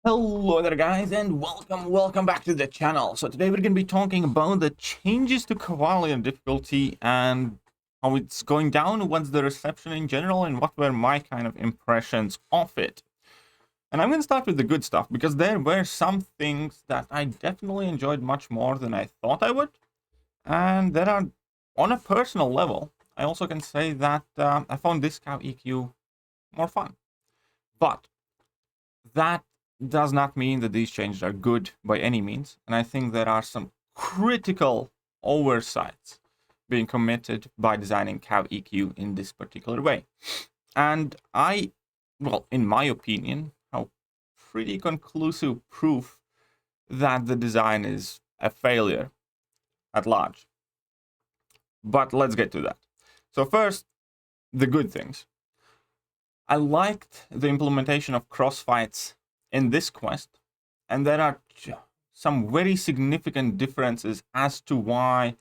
Hello there guys, and welcome back to the channel. So today we're going to be talking about the changes to Cavalier difficulty and how it's going down, what's the reception in general, and what were my kind of impressions of it. And I'm going to start with the good stuff, because there were some things that I definitely enjoyed much more than I thought I would. And that are, on a personal level, I also can say that I found this Cav EQ more fun. But that does not mean that these changes are good by any means, and I think there are some critical oversights being committed by designing Cav EQ in this particular way. And in my opinion, have pretty conclusive proof that the design is a failure at large. But let's get to that. So first, the good things. I liked the implementation of crossfights in this quest, and there are some very significant differences as to why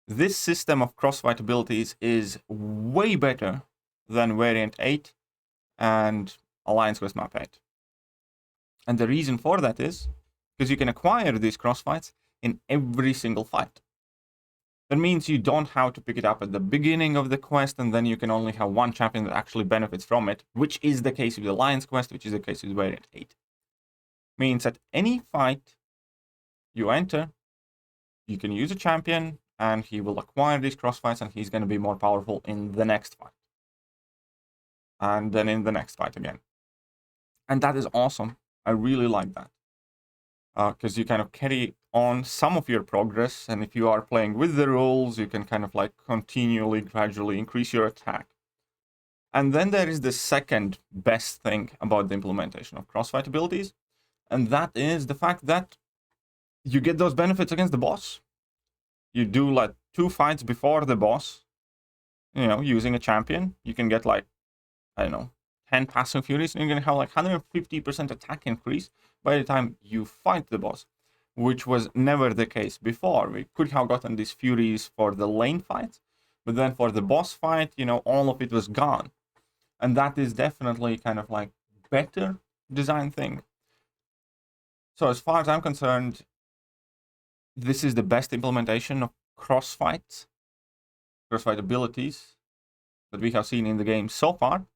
this system of crossfight abilities is way better than Variant 8 and Alliance Quest Map 8. And the reason for that is because you can acquire these crossfights in every single fight. That means you don't have to pick it up at the beginning of the quest, and then you can only have one champion that actually benefits from it, which is the case with the Alliance Quest, which is the case with Variant 8. Means that any fight you enter, you can use a champion, and he will acquire these crossfights, and he's going to be more powerful in the next fight. And then in the next fight again. And that is awesome. I really like that. Because you kind of carry on some of your progress, and if you are playing with the rules, you can kind of like continually, gradually increase your attack. And then there is the second best thing about the implementation of crossfight abilities, and that is the fact that you get those benefits against the boss. You do like 2 fights before the boss, using a champion. You can get like, 10 passing furies, and you're going to have like 150% attack increase by the time you fight the boss, which was never the case before. We could have gotten these furies for the lane fights, but then for the boss fight, all of it was gone. And that is definitely kind of like better design thing. So as far as I'm concerned, this is the best implementation of crossfight abilities that we have seen in the game so far.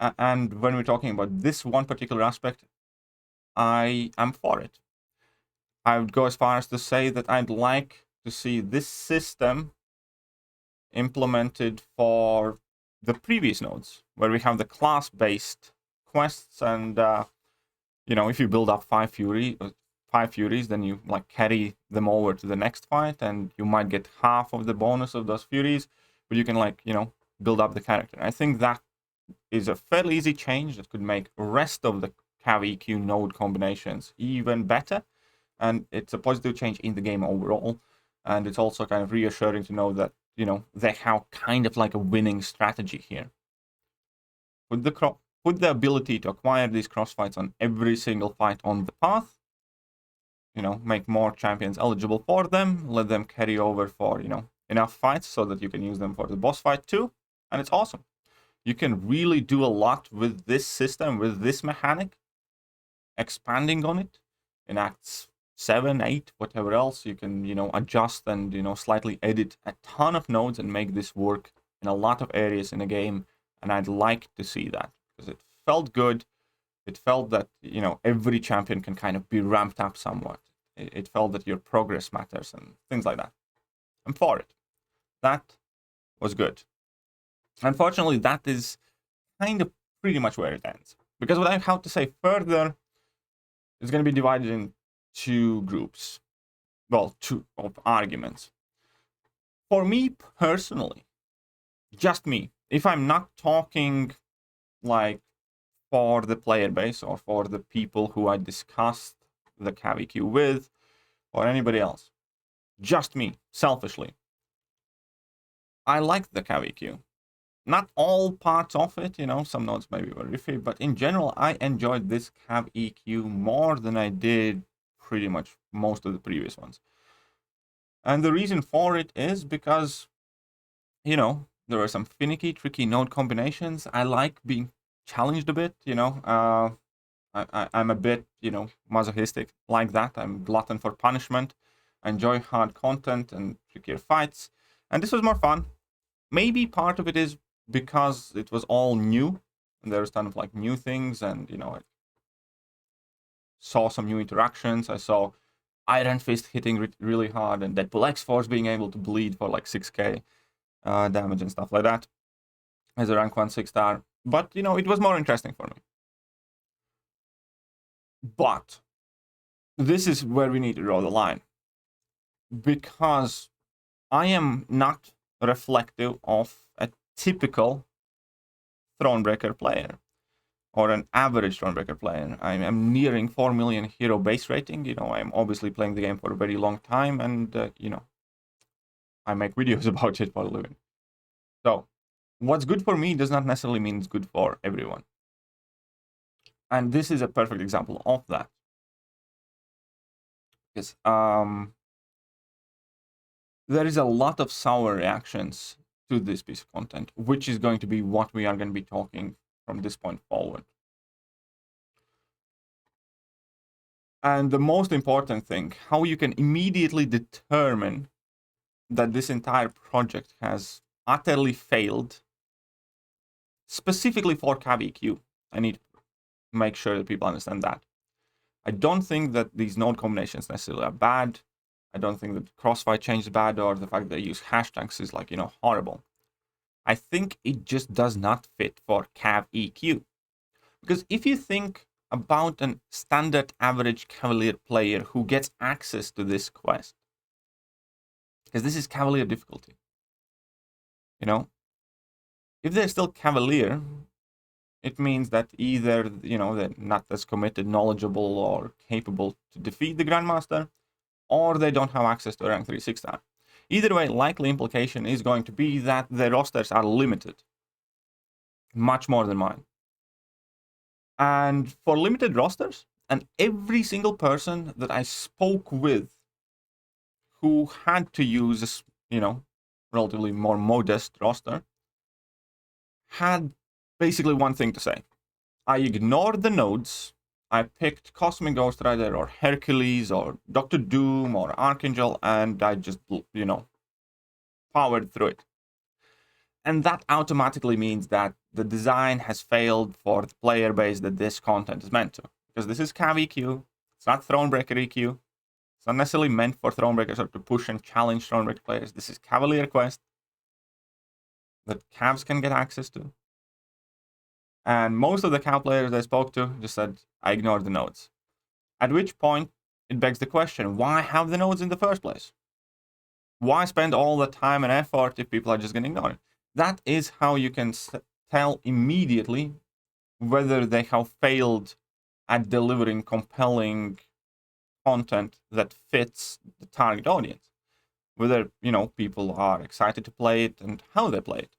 And when we're talking about this one particular aspect, I am for it. I would go as far as to say that I'd like to see this system implemented for the previous nodes, where we have the class-based quests, and if you build up 5 furies, then you like carry them over to the next fight, and you might get half of the bonus of those furies, but you can build up the character. I think that is a fairly easy change that could make rest of the Cav EQ node combinations even better, and it's a positive change in the game overall. And it's also kind of reassuring to know that they have kind of like a winning strategy here. With the ability to acquire these crossfights on every single fight on the path, make more champions eligible for them, let them carry over for enough fights so that you can use them for the boss fight too, and it's awesome. You can really do a lot with this system, with this mechanic, expanding on it in Acts 7, 8, whatever else. You can, adjust and, slightly edit a ton of nodes and make this work in a lot of areas in the game. And I'd like to see that, because it felt good. It felt that, every champion can kind of be ramped up somewhat. It felt that your progress matters and things like that. I'm for it. That was good. Unfortunately, that is kind of pretty much where it ends. Because what I have to say further is going to be divided in 2 groups. Well, 2 of arguments. For me personally, just me, if I'm not talking like for the player base or for the people who I discussed the Cav EQ with, or anybody else, just me, selfishly, I like the Cav EQ. Not all parts of it, some nodes maybe were iffy, but in general, I enjoyed this Cav EQ more than I did pretty much most of the previous ones. And the reason for it is because, there are some finicky, tricky node combinations. I like being challenged a bit, I'm a bit, masochistic like that. I'm glutton for punishment. I enjoy hard content and trickier fights. And this was more fun. Maybe part of it is because it was all new. And there was kind of like new things. And, I saw some new interactions. I saw Iron Fist hitting really hard. And Deadpool X-Force being able to bleed for like 6k damage and stuff like that. As a rank 1 6-star. But, it was more interesting for me. But this is where we need to draw the line. Because I am not reflective of a typical Thronebreaker player. Or an average Thronebreaker player. I'm nearing 4 million hero base rating. I'm obviously playing the game for a very long time. And, I make videos about it for a living. So, what's good for me does not necessarily mean it's good for everyone. And this is a perfect example of that. Because there is a lot of sour reactions to this piece of content, which is going to be what we are going to be talking from this point forward. And the most important thing, how you can immediately determine that this entire project has utterly failed, specifically for CavEQ. I need to make sure that people understand that. I don't think that these node combinations necessarily are bad. I don't think that Crossfire change is bad, or the fact that they use hashtags is like, horrible. I think it just does not fit for CavEQ. Because if you think about a standard average Cavalier player who gets access to this quest, because this is Cavalier difficulty, if they're still Cavalier, it means that either, they're not as committed, knowledgeable, or capable to defeat the Grandmaster, or they don't have access to a rank 3 6-star. Either way, likely implication is going to be that their rosters are limited. Much more than mine. And for limited rosters, and every single person that I spoke with who had to use this, relatively more modest roster, had basically one thing to say. I ignored the nodes. I picked Cosmic Ghost Rider or Hercules or Dr. Doom or Archangel, and I just, powered through it. And that automatically means that the design has failed for the player base that this content is meant to. Because this is CavEQ, it's not Thronebreaker EQ. It's not necessarily meant for Thronebreakers or to push and challenge Thronebreaker players. This is Cavalier Quest that Cavs can get access to. And most of the Cav players I spoke to just said, I ignored the nodes. At which point, it begs the question, why have the nodes in the first place? Why spend all the time and effort if people are just going to ignore it? That is how you can tell immediately whether they have failed at delivering compelling content that fits the target audience. Whether, people are excited to play it and how they play it.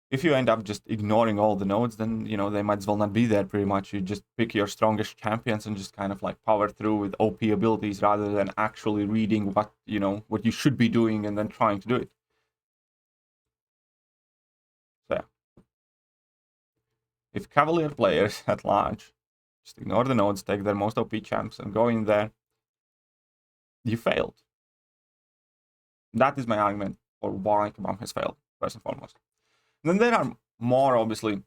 If you end up just ignoring all the nodes, then, they might as well not be there pretty much. You just pick your strongest champions and just kind of like power through with OP abilities rather than actually reading what, what you should be doing and then trying to do it. So, yeah. If Cavalier players at large just ignore the nodes, take their most OP champs and go in there, you failed. That is my argument for why Kabam has failed, first and foremost. And then there are more, obviously,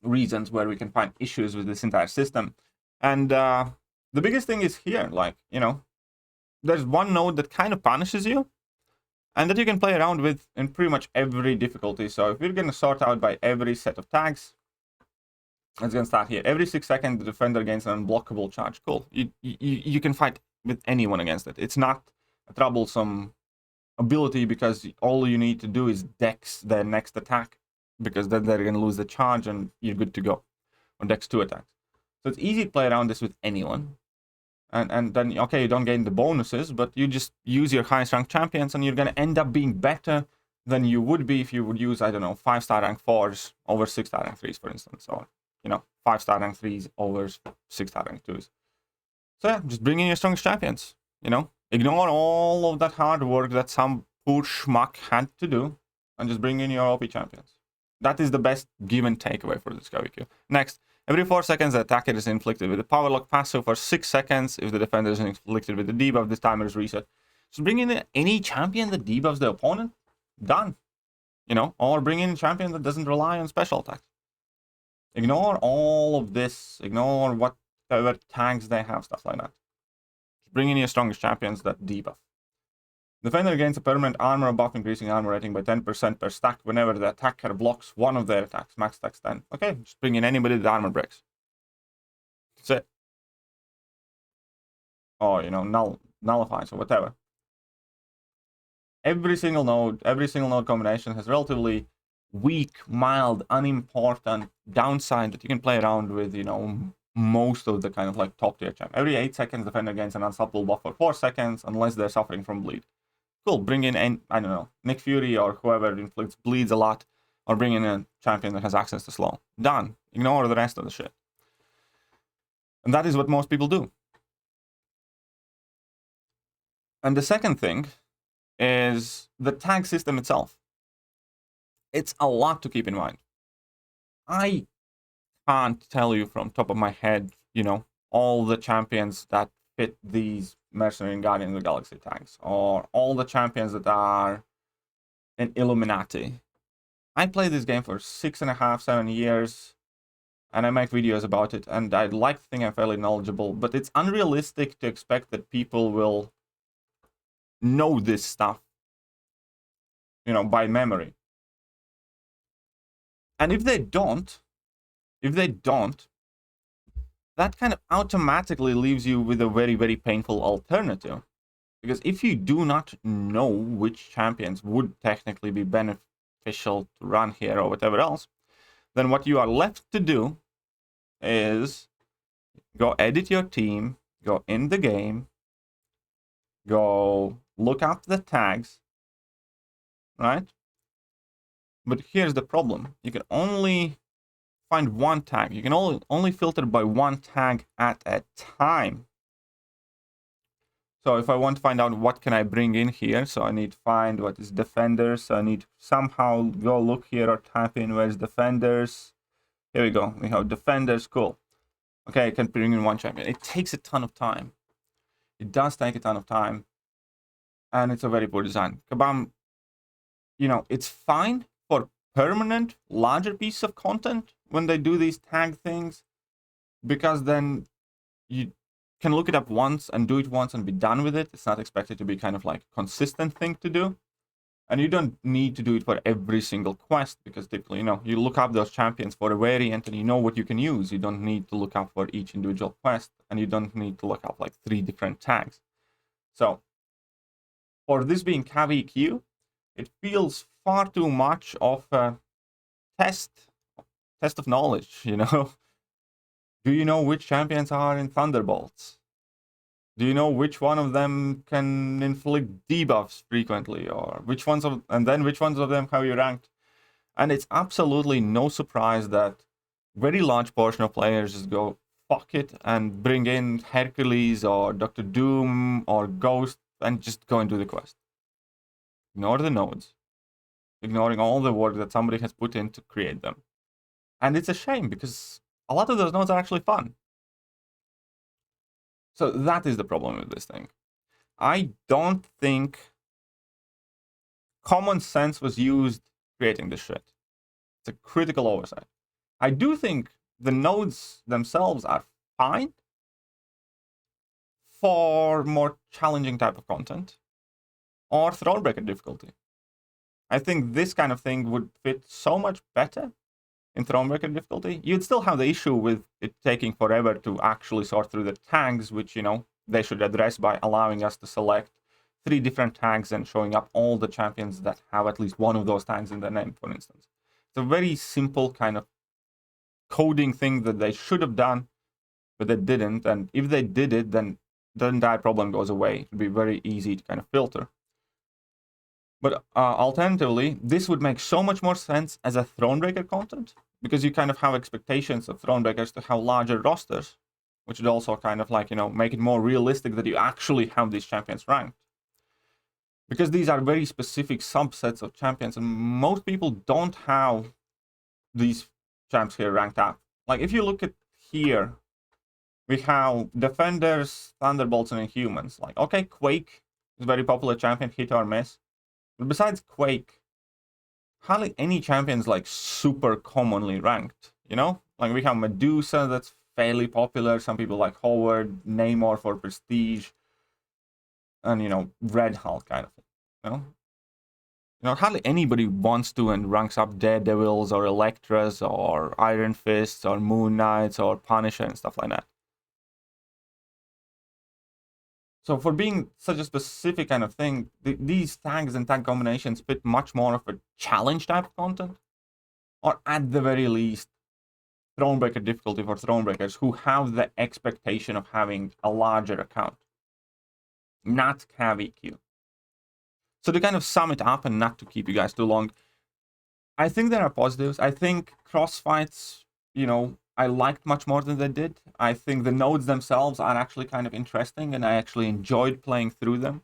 reasons where we can find issues with this entire system. And the biggest thing is here, there's one node that kind of punishes you and that you can play around with in pretty much every difficulty. So if you're going to sort out by every set of tags, it's going to start here. Every 6 seconds, the defender gains an unblockable charge. Cool. You can fight with anyone against it. It's not a troublesome ability because all you need to do is dex their next attack, because then they're going to lose the charge and you're good to go. Or dex 2 attacks. So it's easy to play around this with anyone. And then, okay, you don't gain the bonuses, but you just use your highest rank champions and you're going to end up being better than you would be if you would use, 5-star rank 4s over 6-star rank 3s, for instance. Or, 5-star rank 3s over 6-star rank 2s. So yeah, just bring in your strongest champions, Ignore all of that hard work that some poor schmuck had to do and just bring in your OP champions. That is the best given takeaway for this CavEQ. Next, Every 4 seconds, the attacker is inflicted with the power lock passive for 6 seconds. If the defender is inflicted with the debuff, this timer is reset. So bring in any champion that debuffs the opponent, done. You know, or bring in a champion that doesn't rely on special attacks. Ignore all of this. Ignore whatever tags they have, stuff like that. Bring in your strongest champions that debuff. Defender gains a permanent armor buff, increasing armor rating by 10% per stack whenever the attacker blocks one of their attacks. Max attacks 10. Okay, just bring in anybody that armor breaks. That's it. Or, you know, nullifies or whatever. Every single node combination has relatively weak, mild, unimportant downside that you can play around with, you know, most of the kind of like top tier champ. Every 8 seconds, defender gains an unstoppable buff for 4 seconds unless they're suffering from bleed. Cool, bring in, I don't know, Nick Fury or whoever inflicts bleeds a lot, or bring in a champion that has access to slow. Done. Ignore the rest of the shit. And that is what most people do. And the second thing is the tag system itself. It's a lot to keep in mind. I can't tell you from top of my head, you know, all the champions that fit these Mercenary and Guardian of the Galaxy tags, or all the champions that are in Illuminati. I played this game for 6.5, 7 years, and I make videos about it, and I'd like to think I'm fairly knowledgeable, but it's unrealistic to expect that people will know this stuff, you know, by memory. And if they don't, that kind of automatically leaves you with a very, very painful alternative. Because if you do not know which champions would technically be beneficial to run here or whatever else, then what you are left to do is go edit your team, go in the game, go look up the tags, right? But here's the problem. You can only find one tag. You can only filter by one tag at a time. So if I want to find out what can I bring in here, so I need to find what is defenders. So I need to somehow go look here or type in where's defenders. Here we go. We have defenders. Cool. Okay, I can bring in one champion. It takes a ton of time. It does take a ton of time. And it's a very poor design. Kabam, you know, it's fine for permanent, larger piece of content when they do these tag things, because then you can look it up once and do it once and be done with it. It's not expected to be kind of like a consistent thing to do. And you don't need to do it for every single quest, because typically, you know, you look up those champions for a variant and you know what you can use. You don't need to look up for each individual quest, and you don't need to look up like 3 different tags. So for this being KVQ, it feels far too much of a test of knowledge, you know. Do you know which champions are in Thunderbolts? Do you know which one of them can inflict debuffs frequently, or which ones of them have you ranked? And it's absolutely no surprise that very large portion of players just go fuck it and bring in Hercules or Dr. Doom or Ghost and just go and do the quest. Ignore the nodes, ignoring all the work that somebody has put in to create them. And it's a shame, because a lot of those nodes are actually fun. So that is the problem with this thing. I don't think common sense was used creating this shit. It's a critical oversight. I do think the nodes themselves are fine for more challenging type of content or Thronebreaker difficulty. I think this kind of thing would fit so much better in Thronebreaker difficulty. You'd still have the issue with it taking forever to actually sort through the tags, which, you know, they should address by allowing us to select 3 different tags and showing up all the champions that have at least one of those tags in their name, for instance. It's a very simple kind of coding thing that they should have done, but they didn't. And if they did it, then the entire problem goes away. It'd be very easy to kind of filter. But alternatively, this would make so much more sense as a Thronebreaker content, because you kind of have expectations of Thronebreakers to have larger rosters, which would also kind of like, you know, make it more realistic that you actually have these champions ranked. Because these are very specific subsets of champions, and most people don't have these champs here ranked up. Like, if you look at here, we have Defenders, Thunderbolts, and Inhumans. Like, okay, Quake is a very popular champion, hit or miss. But besides Quake, hardly any champions like super commonly ranked, you know? Like, we have Medusa, that's fairly popular. Some people like Howard, Namor for prestige, and, you know, Red Hulk kind of thing, you know? You know, hardly anybody wants to and ranks up Daredevils or Electras or Iron Fists or Moon Knights or Punisher and stuff like that. So for being such a specific kind of thing, these tags and tag combinations fit much more of a challenge type of content. Or at the very least, Thronebreaker difficulty for Thronebreakers who have the expectation of having a larger account. Not CavEQ. So to kind of sum it up and not to keep you guys too long, I think there are positives. I think crossfights, you know, I liked much more than they did. I think the nodes themselves are actually kind of interesting, and I actually enjoyed playing through them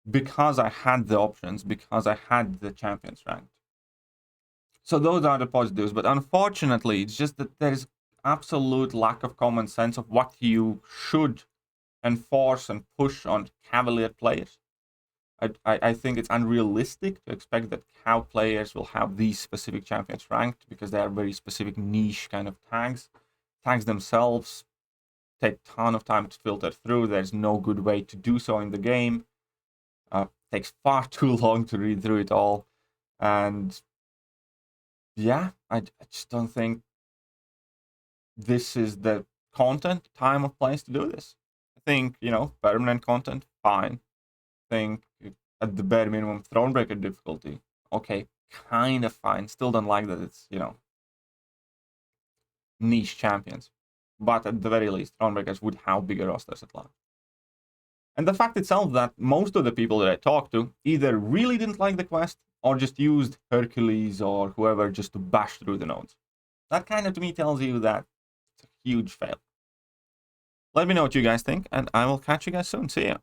because I had the options, because I had the champions ranked. So those are the positives, but unfortunately, it's just that there's absolute lack of common sense of what you should enforce and push on Cavalier players. I think it's unrealistic to expect that Cow players will have these specific champions ranked because they are very specific niche kind of tags. Tags themselves take a ton of time to filter through. There's no good way to do so in the game. Takes far too long to read through it all. And yeah, I just don't think this is the content, time, or place to do this. I think, you know, permanent content, fine. I think at the bare minimum, Thronebreaker difficulty, okay, kind of fine. Still don't like that it's, you know, niche champions. But at the very least, Thronebreakers would have bigger rosters at launch. And the fact itself that most of the people that I talked to either really didn't like the quest or just used Hercules or whoever just to bash through the nodes. That kind of to me tells you that it's a huge fail. Let me know what you guys think, and I will catch you guys soon. See ya.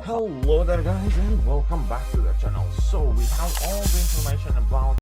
Hello there guys, and welcome back to the channel. So we have all the information about